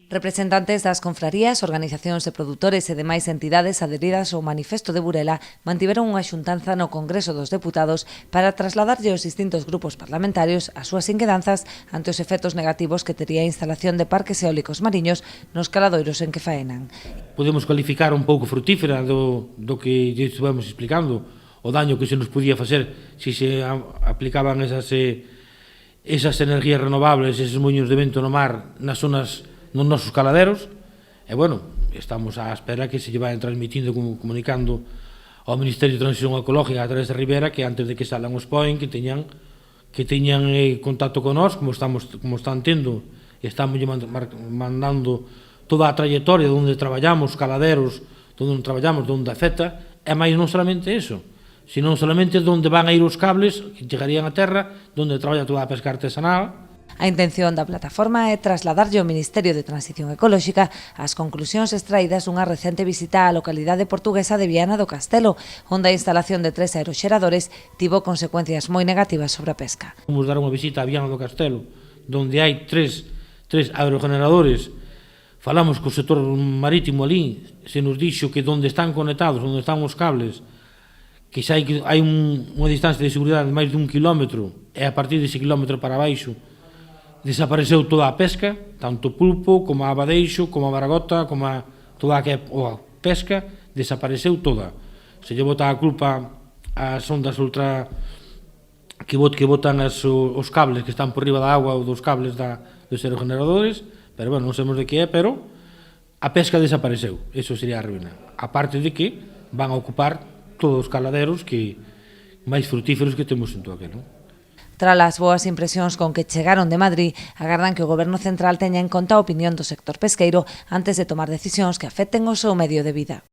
Representantes das confrarías, organizacións de produtores e demais entidades adheridas ao Manifesto de Burela mantiveron unha xuntanza no Congreso dos Deputados para trasladarlle aos distintos grupos parlamentarios as súas inquedanzas ante os efectos negativos que tería a instalación de parques eólicos mariños nos caladoiros en que faenan. Podemos cualificar un pouco frutífera do que estivemos explicando, o daño que se nos podía facer se se aplicaban esas energías renovables, eses moinhos de vento no mar nas zonas nos nosos caladeros, e, bueno, estamos á espera que se lle vayan transmitindo, comunicando ao Ministerio de Transición Ecológica a través de Rivera que antes de que salan os POEN que teñan contacto con nós, como están tendo, e estamos mandando toda a trayectoria de onde traballamos, caladeros, onde traballamos, onde afecta, e máis non solamente eso, sino solamente onde van a ir os cables que chegarían a terra, onde traballa toda a pesca artesanal. A intención da plataforma é trasladarlle ao Ministerio de Transición Ecolóxica as conclusións extraídas dunha recente visita á localidade portuguesa de Viana do Castelo, onde a instalación de 3 aeroxeradores tivo consecuencias moi negativas sobre a pesca. Vamos dar unha visita a Viana do Castelo, onde hai tres aerogeneradores. Falamos co sector marítimo ali, se nos dixo que onde están conectados, onde están os cables, que xa hai unha distancia de seguridade de máis de 1 kilómetro, e a partir dese kilómetro para baixo desapareceu toda a pesca, tanto o pulpo, como a abadeixo, como a baragota, como toda a pesca, desapareceu toda. Se lle bota a culpa ás ondas ultra que botan os cables que están por riba da agua ou dos cables dos aerogeneradores, pero, bueno, non sabemos de que é, pero a pesca desapareceu, eso sería a ruína. A parte de que van a ocupar todos os caladeros máis frutíferos que temos en todo aquilo. Tras as boas impresións con que chegaron de Madrid, agardan que o Goberno Central teña en conta a opinión do sector pesqueiro antes de tomar decisións que afecten o seu medio de vida.